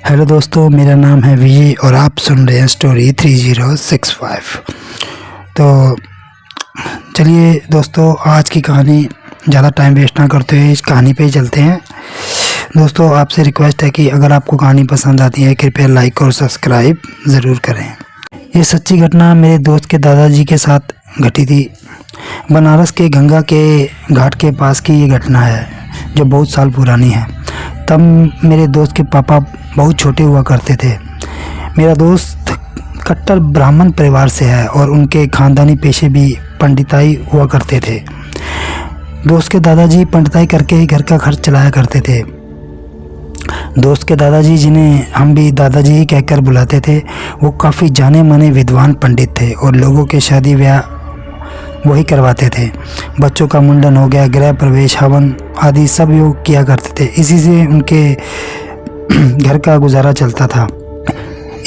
Hello दोस्तों, मेरा नाम है विजय और आप सुन रहे हैं स्टोरी 3065। तो चलिए दोस्तों, आज की कहानी ज़्यादा टाइम वेस्ट ना करते हुए इस कहानी पे ही चलते हैं। दोस्तों, आपसे रिक्वेस्ट है कि अगर आपको कहानी पसंद आती है कृपया लाइक और सब्सक्राइब ज़रूर करें। ये सच्ची घटना मेरे दोस्त के दादाजी के साथ घटी थी। बनारस के गंगा के घाट के पास की ये घटना है जो बहुत साल पुरानी है। तब मेरे दोस्त के पापा बहुत छोटे हुआ करते थे। मेरा दोस्त कट्टर ब्राह्मण परिवार से है और उनके ख़ानदानी पेशे भी पंडिताई हुआ करते थे। दोस्त के दादाजी पंडिताई करके ही घर का खर्च चलाया करते थे। दोस्त के दादाजी, जिन्हें हम भी दादाजी ही कहकर बुलाते थे, वो काफ़ी जाने माने विद्वान पंडित थे और लोगों के शादी ब्याह वही करवाते थे। बच्चों का मुंडन हो गया, गृह प्रवेश, हवन आदि सब योग किया करते थे। इसी से उनके घर का गुजारा चलता था।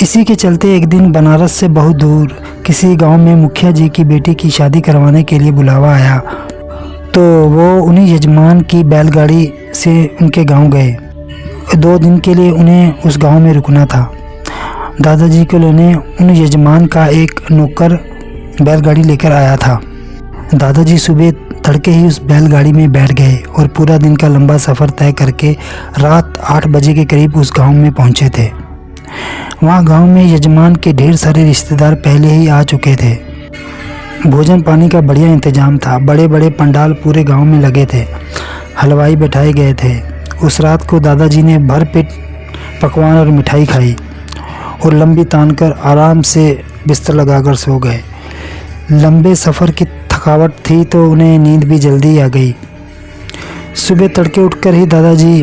इसी के चलते एक दिन बनारस से बहुत दूर किसी गांव में मुखिया जी की बेटी की शादी करवाने के लिए बुलावा आया, तो वो उन्हीं यजमान की बैलगाड़ी से उनके गांव गए। 2 दिन के लिए उन्हें उस गांव में रुकना था। दादाजी को लेने उन यजमान का एक नौकर बैलगाड़ी लेकर आया था। दादाजी सुबह तड़के ही उस बैलगाड़ी में बैठ गए और पूरा दिन का लंबा सफ़र तय करके रात 8 बजे के करीब उस गांव में पहुंचे थे। वहां गांव में यजमान के ढेर सारे रिश्तेदार पहले ही आ चुके थे। भोजन पानी का बढ़िया इंतजाम था। बड़े बड़े पंडाल पूरे गांव में लगे थे। हलवाई बैठाए गए थे। उस रात को दादाजी ने भरपेट पकवान और मिठाई खाई और लंबी तान कर आराम से बिस्तर लगाकर सो गए। लंबे सफ़र की थकावट थी तो उन्हें नींद भी जल्दी आ गई। सुबह तड़के उठकर ही दादाजी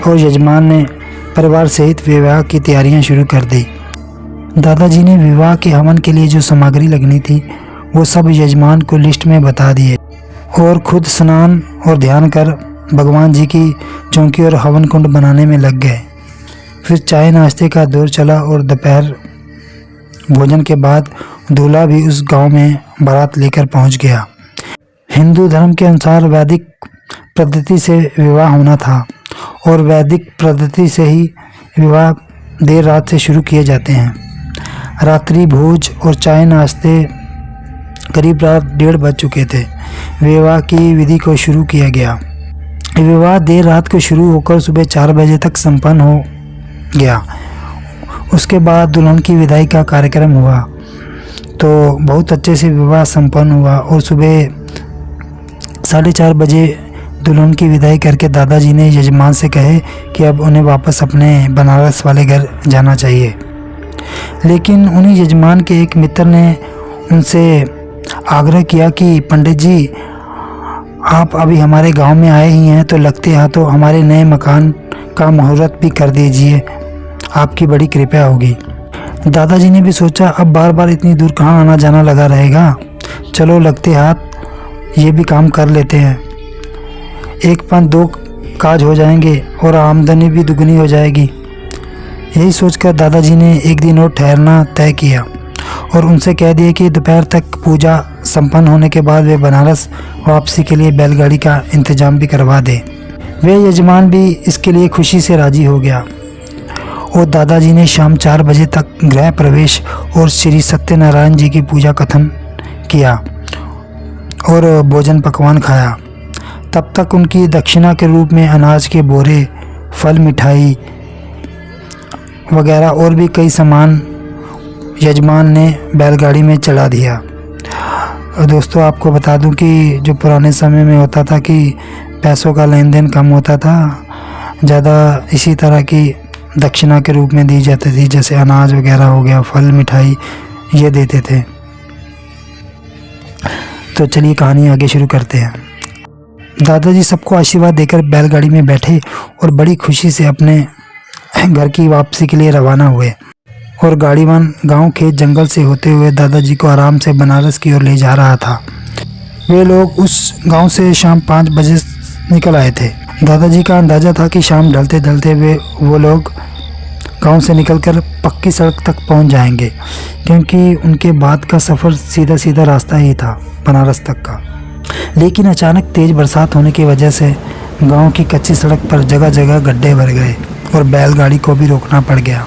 और यजमान ने परिवार सहित विवाह की तैयारियां शुरू कर दी। दादाजी ने विवाह के हवन के लिए जो सामग्री लगनी थी वो सब यजमान को लिस्ट में बता दिए और खुद स्नान और ध्यान कर भगवान जी की चौकी और हवन कुंड बनाने में लग गए। फिर चाय नाश्ते का दौर चला और दोपहर भोजन के बाद दूल्हा भी उस गांव में बारात लेकर पहुंच गया। हिंदू धर्म के अनुसार वैदिक पद्धति से विवाह होना था और वैदिक पद्धति से ही विवाह देर रात से शुरू किए जाते हैं। रात्रि भोज और चाय नाश्ते करीब रात 1:30 बज चुके थे। विवाह की विधि को शुरू किया गया। विवाह देर रात को शुरू होकर सुबह 4 बजे तक संपन्न हो गया। उसके बाद दुल्हन की विदाई का कार्यक्रम हुआ तो बहुत अच्छे से विवाह संपन्न हुआ और सुबह 4:30 बजे दुल्हन की विदाई करके दादाजी ने यजमान से कहे कि अब उन्हें वापस अपने बनारस वाले घर जाना चाहिए। लेकिन उन्हीं यजमान के एक मित्र ने उनसे आग्रह किया कि पंडित जी, आप अभी हमारे गांव में आए ही हैं तो लगते हाथों हमारे नए मकान का मुहूर्त भी कर दीजिए, आपकी बड़ी कृपा होगी। दादाजी ने भी सोचा अब बार बार इतनी दूर कहाँ आना जाना लगा रहेगा, चलो लगते हाथ ये भी काम कर लेते हैं। एक पंथ 2 काज हो जाएंगे और आमदनी भी दुगनी हो जाएगी। यही सोचकर दादाजी ने एक दिन और ठहरना तय किया और उनसे कह दिया कि दोपहर तक पूजा संपन्न होने के बाद वे बनारस वापसी के लिए बैलगाड़ी का इंतजाम भी करवा दें। वे यजमान भी इसके लिए खुशी से राजी हो गया और दादाजी ने शाम 4 बजे तक गृह प्रवेश और श्री सत्यनारायण जी की पूजा कथन किया और भोजन पकवान खाया। तब तक उनकी दक्षिणा के रूप में अनाज के बोरे, फल, मिठाई वगैरह और भी कई सामान यजमान ने बैलगाड़ी में चढ़ा दिया। दोस्तों, आपको बता दूं कि जो पुराने समय में होता था कि पैसों का लेन देन कम होता था, ज़्यादा इसी तरह की दक्षिणा के रूप में दी जाती थी, जैसे अनाज वगैरह हो गया, फल, मिठाई ये देते थे। तो चलिए कहानी आगे शुरू करते हैं। दादाजी सबको आशीर्वाद देकर बैलगाड़ी में बैठे और बड़ी खुशी से अपने घर की वापसी के लिए रवाना हुए और गाड़ीवान गांव, खेत, जंगल से होते हुए दादाजी को आराम से बनारस की ओर ले जा रहा था। वे लोग उस गांव से शाम 5 बजे निकल आए थे। दादाजी का अंदाज़ा था कि शाम ढलते ढलते वो लोग गांव से निकलकर पक्की सड़क तक पहुंच जाएंगे, क्योंकि उनके बाद का सफ़र सीधा सीधा रास्ता ही था बनारस तक का। लेकिन अचानक तेज़ बरसात होने की वजह से गांव की कच्ची सड़क पर जगह जगह गड्ढे भर गए और बैलगाड़ी को भी रोकना पड़ गया।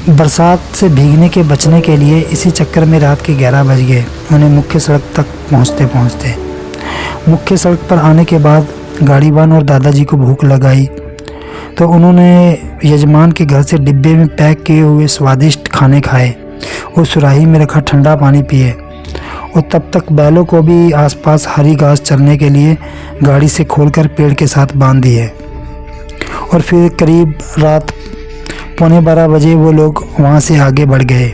बरसात से भीगने के बचने के लिए इसी चक्कर में रात के 11 बज गए उन्हें मुख्य सड़क तक पहुंचते। मुख्य सड़क पर आने के बाद गाड़ीवान और दादाजी को भूख लगाई तो उन्होंने यजमान के घर से डिब्बे में पैक किए हुए स्वादिष्ट खाने खाए और सुराही में रखा ठंडा पानी पिए और तब तक बैलों को भी आसपास हरी घास चरने के लिए गाड़ी से खोलकर पेड़ के साथ बांध दिए। और फिर करीब रात 11:15 बजे वो लोग वहाँ से आगे बढ़ गए।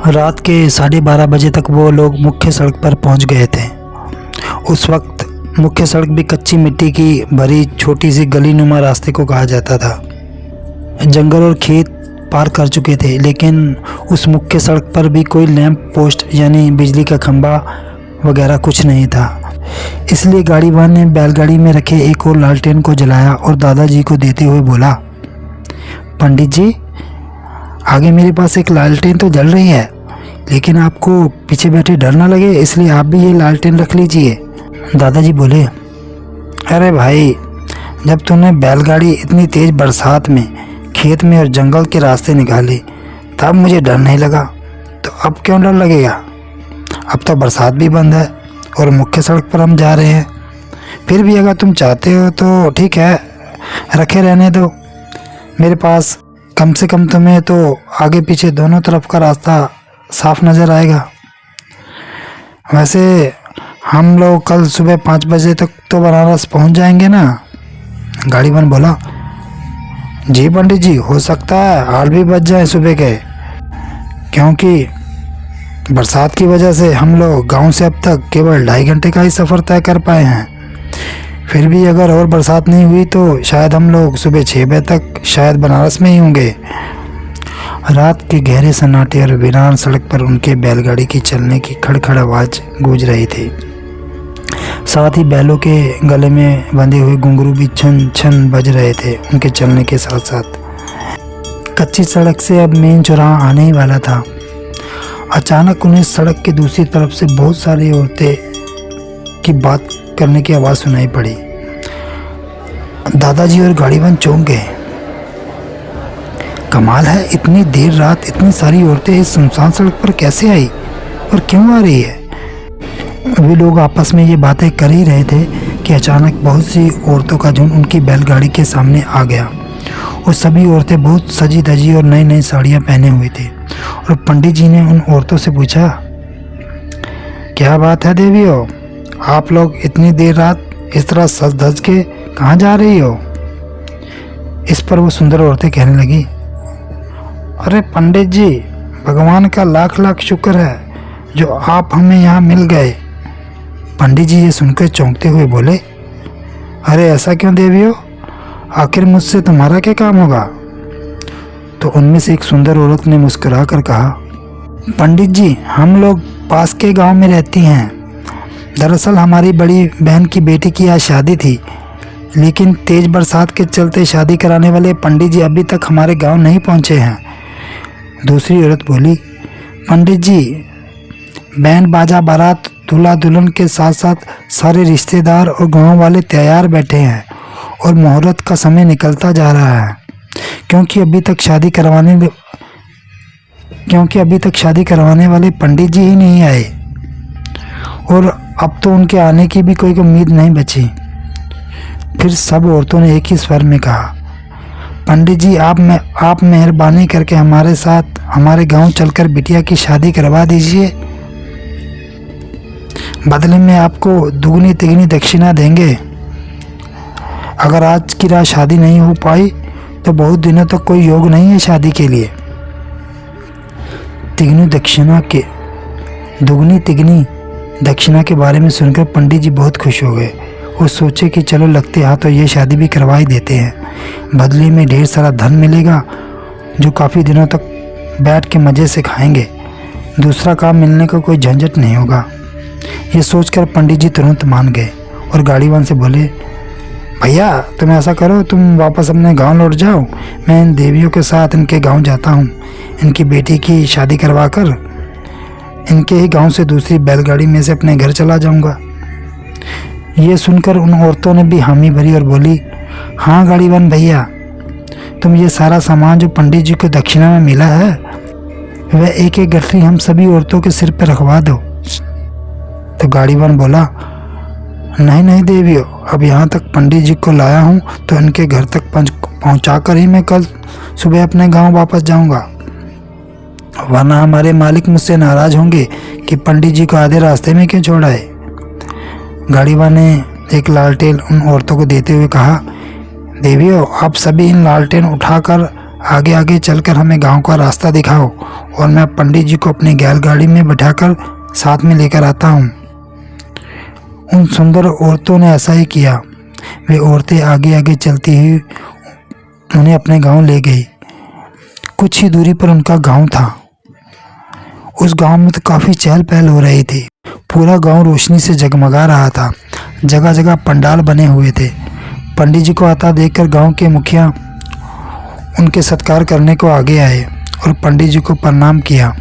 रात के 12:30 बजे तक वो लोग मुख्य सड़क पर पहुँच गए थे। उस वक्त मुख्य सड़क भी कच्ची मिट्टी की भरी छोटी सी गली नुमा रास्ते को कहा जाता था। जंगल और खेत पार कर चुके थे, लेकिन उस मुख्य सड़क पर भी कोई लैंप पोस्ट यानी बिजली का खंभा वगैरह कुछ नहीं था। इसलिए गाड़ीवान ने बैलगाड़ी में रखे एक और लालटेन को जलाया और दादाजी को देते हुए बोला, पंडित जी, आगे मेरे पास एक लालटेन तो जल रही है, लेकिन आपको पीछे बैठे डर ना लगे इसलिए आप भी ये लालटेन रख लीजिए। दादाजी बोले, अरे भाई, जब तूने बैलगाड़ी इतनी तेज़ बरसात में खेत में और जंगल के रास्ते निकाली तब मुझे डर नहीं लगा, तो अब क्यों डर लगेगा? अब तो बरसात भी बंद है और मुख्य सड़क पर हम जा रहे हैं। फिर भी अगर तुम चाहते हो तो ठीक है, रखे रहने दो। मेरे पास कम से कम तुम्हें तो आगे पीछे दोनों तरफ का रास्ता साफ नज़र आएगा। वैसे हम लोग कल सुबह 5 बजे तक तो बनारस पहुंच जाएंगे ना? गाड़ीवान बोला, जी पंडित जी, हो सकता है 8 भी बज जाए सुबह के, क्योंकि बरसात की वजह से हम लोग गांव से अब तक केवल 2.5 घंटे का ही सफ़र तय कर पाए हैं। फिर भी अगर और बरसात नहीं हुई तो शायद हम लोग सुबह 6 बजे तक शायद बनारस में ही होंगे। रात के गहरे सन्नाटे और वीरान सड़क पर उनके बैलगाड़ी की चलने की खड़खड़ आवाज़ गूंज रही थी। साथ ही बैलों के गले में बंधे हुए घुंघरू भी छन छन बज रहे थे उनके चलने के साथ साथ। कच्ची सड़क से अब मेन चौराहा आने ही वाला था। अचानक उन्हें सड़क के दूसरी तरफ से बहुत सारी औरतें की बात करने की आवाज़ सुनाई पड़ी। दादाजी और गाड़ीवान चौंक गए। कमाल है, इतनी देर रात इतनी सारी औरतें इस सुनसान सड़क पर कैसे आई और क्यों आ रही है? वे लोग आपस में ये बातें कर ही रहे थे कि अचानक बहुत सी औरतों का झुंड उनकी बैलगाड़ी के सामने आ गया और सभी औरतें बहुत सजी धजी और नई नई साड़ियाँ पहने हुई थी। और पंडित जी ने उन औरतों से पूछा, क्या बात है देवियों, आप लोग इतनी देर रात इस तरह सज धज के कहाँ जा रही हो? इस पर वो सुंदर औरतें कहने लगी, अरे पंडित जी, भगवान का लाख लाख शुक्र है जो आप हमें यहाँ मिल गए। पंडित जी ये सुनकर चौंकते हुए बोले, अरे ऐसा क्यों देवियों, आखिर मुझसे तुम्हारा क्या काम होगा? तो उनमें से एक सुंदर औरत ने मुस्कुरा कर कहा, पंडित जी, हम लोग पास के गांव में रहती हैं। दरअसल हमारी बड़ी बहन की बेटी की आज शादी थी, लेकिन तेज़ बरसात के चलते शादी कराने वाले पंडित जी अभी तक हमारे गांव नहीं पहुंचे हैं। दूसरी औरत बोली, पंडित जी, बैंड बाजा बारात दूल्हा दुल्हन के साथ साथ सारे रिश्तेदार और गांव वाले तैयार बैठे हैं और मुहूर्त का समय निकलता जा रहा है, क्योंकि अभी तक शादी करवाने वाले पंडित जी ही नहीं आए और अब तो उनके आने की भी कोई उम्मीद नहीं बची। फिर सब औरतों ने एक ही स्वर में कहा, पंडित जी, आप मेहरबानी करके हमारे साथ हमारे गांव चलकर बिटिया की शादी करवा दीजिए। बदले में आपको दुगनी तिगनी दक्षिणा देंगे। अगर आज की रात शादी नहीं हो पाई तो बहुत दिनों तक कोई योग नहीं है शादी के लिए। दुगनी तिगनी दक्षिणा के बारे में सुनकर पंडित जी बहुत खुश हो गए और सोचे कि चलो लगते हाथ तो ये शादी भी करवा ही देते हैं। बदले में ढेर सारा धन मिलेगा जो काफ़ी दिनों तक बैठ के मज़े से खाएंगे। दूसरा काम मिलने का कोई झंझट नहीं होगा। ये सोचकर पंडित जी तुरंत मान गए और गाड़ीवान से बोले, भैया तुम ऐसा करो, तुम वापस अपने गांव लौट जाओ, मैं इन देवियों के साथ इनके गांव जाता हूँ। इनकी बेटी की शादी करवा कर इनके ही गांव से दूसरी बैलगाड़ी में से अपने घर चला जाऊँगा। ये सुनकर उन औरतों ने भी हामी भरी और बोली, हाँ गाड़ीवान भैया, तुम ये सारा सामान जो पंडित जी को दक्षिणा में मिला है वह एक एक गठरी हम सभी औरतों के सिर पर रखवा दो। तो गाड़ीवान बोला, नहीं नहीं देवियों, अब यहाँ तक पंडित जी को लाया हूँ तो इनके घर तक पहुँचा कर ही मैं कल सुबह अपने गांव वापस जाऊँगा, वरना हमारे मालिक मुझसे नाराज होंगे कि पंडित जी को आधे रास्ते में क्यों छोड़ा है। गाड़ीवान ने एक लालटेन उन औरतों को देते हुए कहा, देवियों आप सभी इन लालटेन उठाकर आगे आगे चलकर हमें गांव का रास्ता दिखाओ और मैं पंडित जी को अपनी बैलगाड़ी में बैठाकर साथ में लेकर आता हूँ। उन सुंदर औरतों ने ऐसा ही किया। वे औरतें आगे आगे चलती हुई उन्हें अपने गांव ले गई। कुछ ही दूरी पर उनका गांव था। उस गांव में तो काफ़ी चहल पहल हो रही थी। पूरा गांव रोशनी से जगमगा रहा था। जगह जगह पंडाल बने हुए थे। पंडित जी को आता देखकर गांव के मुखिया उनके सत्कार करने को आगे आए और पंडित जी को प्रणाम किया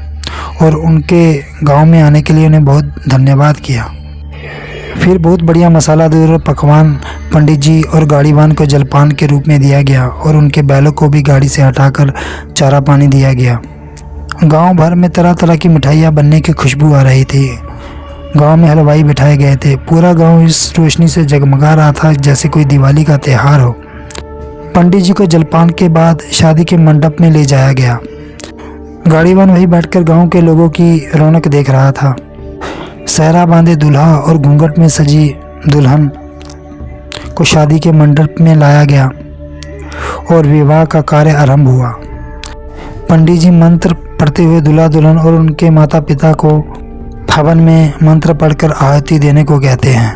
और उनके गांव में आने के लिए उन्हें बहुत धन्यवाद किया। फिर बहुत बढ़िया मसालेदार पकवान पंडित जी और गाड़ीवान को जलपान के रूप में दिया गया और उनके बैलों को भी गाड़ी से हटाकर चारा पानी दिया गया। गांव भर में तरह तरह की मिठाइयाँ बनने की खुशबू आ रही थी। गांव में हलवाई बिठाए गए थे। पूरा गांव इस रोशनी से जगमगा रहा था जैसे कोई दिवाली का त्यौहार हो। पंडित जी को जलपान के बाद शादी के मंडप में ले जाया गया। गाड़ीवान वहीं बैठकर गांव के लोगों की रौनक देख रहा था। सहरा बांधे दूल्हा और घूंघट में सजी दुल्हन को शादी के मंडप में लाया गया और विवाह का कार्य आरंभ हुआ। पंडित जी मंत्र पढ़ते हुए दूल्हा दुल्हन और उनके माता पिता को हवन में मंत्र पढ़कर आहुति देने को कहते हैं।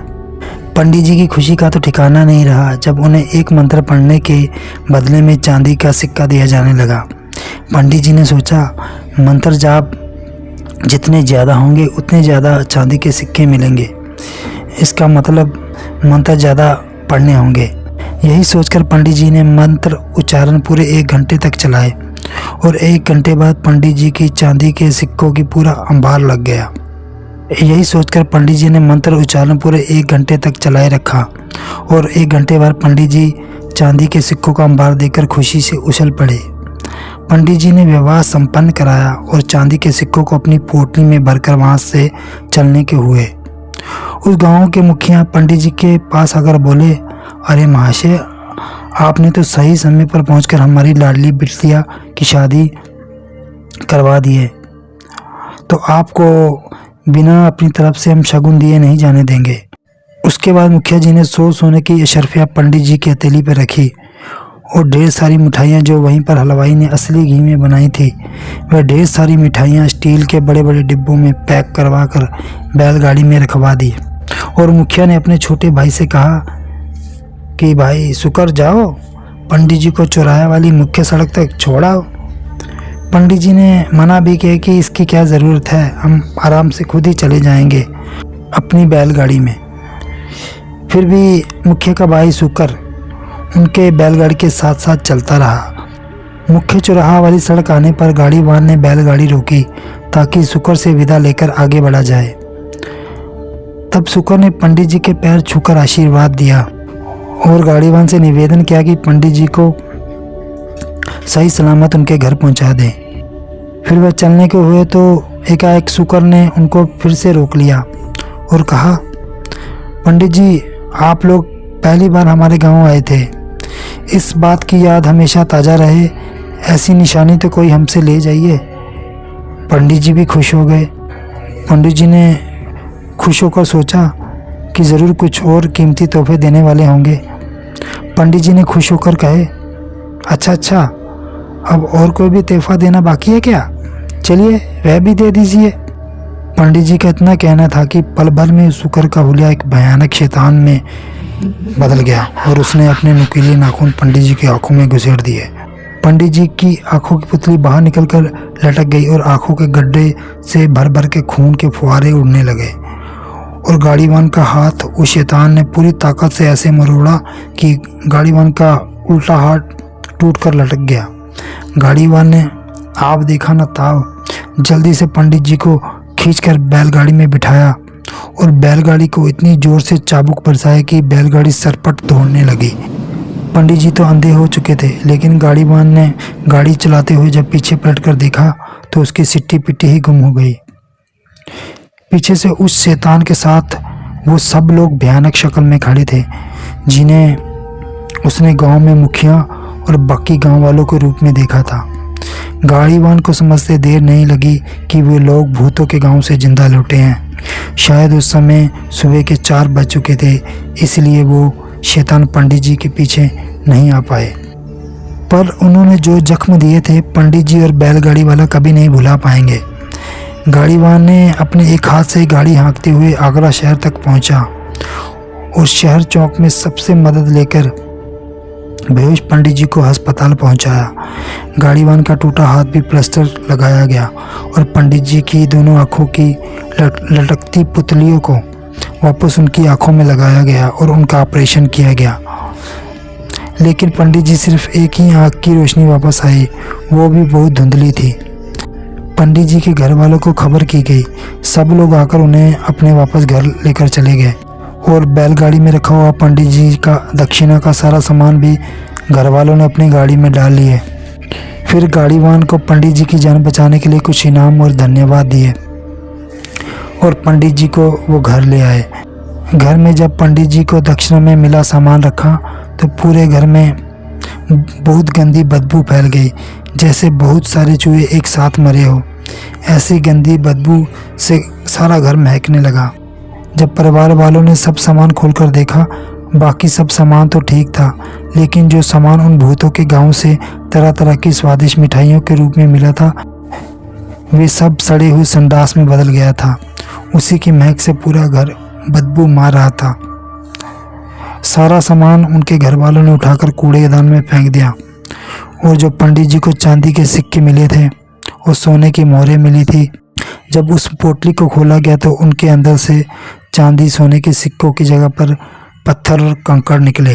पंडित जी की खुशी का तो ठिकाना नहीं रहा जब उन्हें एक मंत्र पढ़ने के बदले में चांदी का सिक्का दिया जाने लगा। पंडित जी ने सोचा, मंत्र जाप जितने ज़्यादा होंगे उतने ज़्यादा चांदी के सिक्के मिलेंगे। इसका मतलब मंत्र ज़्यादा पढ़ने होंगे। यही सोचकर पंडित जी ने मंत्र उच्चारण पूरे 1 घंटे तक चलाए और 1 घंटे बाद पंडित जी की चांदी के सिक्कों की पूरा अंबार लग गया। यही सोचकर पंडित जी ने मंत्र उच्चारण पूरे 1 घंटे तक चलाए रखा और 1 घंटे बाद पंडित जी चांदी के सिक्कों का अंबार देखकर खुशी से उछल पड़े। पंडित जी ने विवाह संपन्न कराया और चांदी के सिक्कों को अपनी पोटली में भरकर वहां से चलने के हुए। उस गांव के मुखिया पंडित जी के पास आकर बोले, अरे महाशय, आपने तो सही समय पर पहुंचकर हमारी लाडली बिटिया की शादी करवा दी है, तो आपको बिना अपनी तरफ से हम शगुन दिए नहीं जाने देंगे। उसके बाद मुखिया जी ने 100 सोने की अशरफियाँ पंडित जी की हथेली पर रखी और ढेर सारी मिठाइयाँ जो वहीं पर हलवाई ने असली घी में बनाई थी, वह ढेर सारी मिठाइयाँ स्टील के बड़े बड़े डिब्बों में पैक करवा कर बैलगाड़ी में रखवा दी। और मुखिया ने अपने छोटे भाई से कहा कि भाई शुक्र जाओ, पंडित जी को चौराहे वाली मुख्य सड़क तक छोड़ाओ। पंडित जी ने मना भी किया कि इसकी क्या ज़रूरत है, हम आराम से खुद ही चले जाएंगे अपनी बैलगाड़ी में। फिर भी मुखिया का भाई शुक्र उनके बैलगाड़ी के साथ साथ चलता रहा। मुख्य चौराहा वाली सड़क आने पर गाड़ीवान ने बैलगाड़ी रोकी ताकि शुक्र से विदा लेकर आगे बढ़ा जाए। तब शुक्र ने पंडित जी के पैर छूकर आशीर्वाद दिया और गाड़ीवान से निवेदन किया कि पंडित जी को सही सलामत उनके घर पहुंचा दें। फिर वह चलने को हुए तो एकाएक शुक्र ने उनको फिर से रोक लिया और कहा, पंडित जी, आप लोग पहली बार हमारे गांव आए थे, इस बात की याद हमेशा ताज़ा रहे, ऐसी निशानी तो कोई हमसे ले जाइए। पंडित जी भी खुश हो गए। पंडित जी ने खुश होकर सोचा कि ज़रूर कुछ और कीमती तोहफे देने वाले होंगे। पंडित जी ने खुश होकर कहे, अच्छा, अब और कोई भी तोहफा देना बाकी है क्या? चलिए वह भी दे दीजिए। पंडित जी का इतना कहना था कि पल भर में शुक्र का हुलिया एक भयानक शैतान में बदल गया और उसने अपने नुकीले नाखून पंडित जी की आंखों में घुसेड़ दिए। पंडित जी की आंखों की पुतली बाहर निकलकर लटक गई और आंखों के गड्ढे से भर भर के खून के फुहारे उड़ने लगे और गाड़ीवान का हाथ उस शैतान ने पूरी ताकत से ऐसे मरोड़ा कि गाड़ीवान का उल्टा हाथ टूटकर लटक गया। गाड़ीवान ने आप देखा न ताव जल्दी से पंडित जी को खींचकर बैलगाड़ी में बिठाया और बैलगाड़ी को इतनी जोर से चाबुक बरसाया कि बैलगाड़ी सरपट दौड़ने लगी। पंडित जी तो अंधे हो चुके थे, लेकिन गाड़ीवान ने गाड़ी चलाते हुए जब पीछे पलट कर देखा तो उसकी सिट्टी पिट्टी ही गुम हो गई। पीछे से उस शैतान के साथ वो सब लोग भयानक शक्ल में खड़े थे, जिन्हें उसने गांव में मुखिया और बाकी गांव वालों के रूप में देखा था। गाड़ीवान को समझते देर नहीं लगी कि वे लोग भूतों के गांव से जिंदा लौटे हैं। शायद उस समय सुबह के 4 बज चुके थे, इसलिए वो शैतान पंडित जी के पीछे नहीं आ पाए। पर उन्होंने जो जख्म दिए थे पंडित जी और बैलगाड़ी वाला कभी नहीं भुला पाएंगे। गाड़ीवान ने अपने एक हाथ से गाड़ी हाँकते हुए आगरा शहर तक पहुंचा और शहर चौक में सबसे मदद लेकर बेहोश पंडित जी को अस्पताल पहुंचाया। गाड़ीवान का टूटा हाथ भी प्लास्टर लगाया गया और पंडित जी की दोनों आंखों की लटकती पुतलियों को वापस उनकी आंखों में लगाया गया और उनका ऑपरेशन किया गया। लेकिन पंडित जी सिर्फ एक ही आंख की रोशनी वापस आई, वो भी बहुत धुंधली थी। पंडित जी के घर वालों को खबर की गई। सब लोग आकर उन्हें अपने वापस घर लेकर चले गए और बैलगाड़ी में रखा हुआ पंडित जी का दक्षिणा का सारा सामान भी घर वालों ने अपनी गाड़ी में डाल लिए। फिर गाड़ीवान को पंडित जी की जान बचाने के लिए कुछ इनाम और धन्यवाद दिए और पंडित जी को वो घर ले आए। घर में जब पंडित जी को दक्षिणा में मिला सामान रखा तो पूरे घर में बहुत गंदी बदबू फैल गई, जैसे बहुत सारे चूहे एक साथ मरे हो। ऐसी गंदी बदबू से सारा घर महकने लगा। जब परिवार वालों ने सब सामान खोलकर देखा, बाकी सब सामान तो ठीक था, लेकिन जो सामान उन भूतों के गांव से तरह तरह की स्वादिष्ट मिठाइयों के रूप में मिला था, वे सब सड़े हुए संडास में बदल गया था। उसी की महक से पूरा घर बदबू मार रहा था। सारा सामान उनके घर वालों ने उठाकर कूड़ेदान में फेंक दिया और जो पंडित जी को चांदी के सिक्के मिले थे और सोने की मोहरें मिली थी, जब उस पोटली को खोला गया तो उनके अंदर से चांदी सोने के सिक्कों की जगह पर पत्थर और कंकड़ निकले।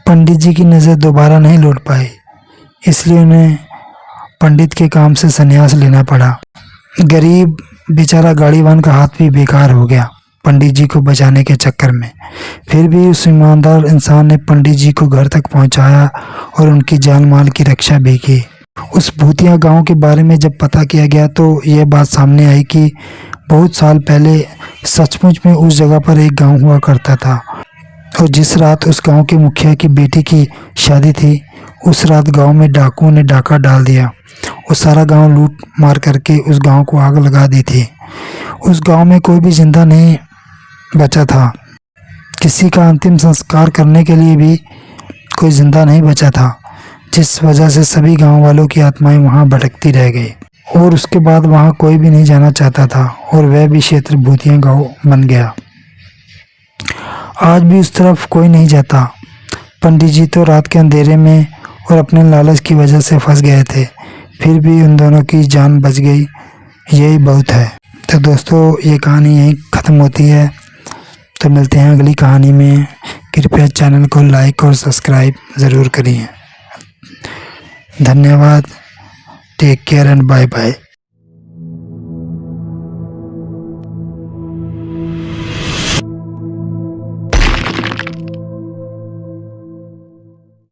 पंडित जी की नज़र दोबारा नहीं लौट पाई, इसलिए उन्हें पंडित के काम से संन्यास लेना पड़ा। गरीब बेचारा गाड़ीवान का हाथ भी बेकार हो गया पंडित जी को बचाने के चक्कर में। फिर भी उस ईमानदार इंसान ने पंडित जी को घर तक पहुंचाया और उनकी जान माल की रक्षा भी की। उस भूतिया गांव के बारे में जब पता किया गया तो यह बात सामने आई कि बहुत साल पहले सचमुच में उस जगह पर एक गांव हुआ करता था और जिस रात उस गांव के मुखिया की बेटी की शादी थी, उस रात गांव में डाकुओं ने डाका डाल दिया और सारा गांव लूट मार करके उस गांव को आग लगा दी थी। उस गांव में कोई भी जिंदा नहीं बचा था। किसी का अंतिम संस्कार करने के लिए भी कोई जिंदा नहीं बचा था, जिस वजह से सभी गांव वालों की आत्माएं वहां भटकती रह गई और उसके बाद वहां कोई भी नहीं जाना चाहता था और वह भी क्षेत्र भूतिया गांव बन गया। आज भी उस तरफ कोई नहीं जाता। पंडित जी तो रात के अंधेरे में और अपने लालच की वजह से फंस गए थे, फिर भी उन दोनों की जान बच गई, यही बहुत है। तो दोस्तों, ये कहानी यहीं ख़त्म होती है। तो मिलते हैं अगली कहानी में। कृपया चैनल को लाइक और सब्सक्राइब ज़रूर करिए। धन्यवाद। Take care and bye bye.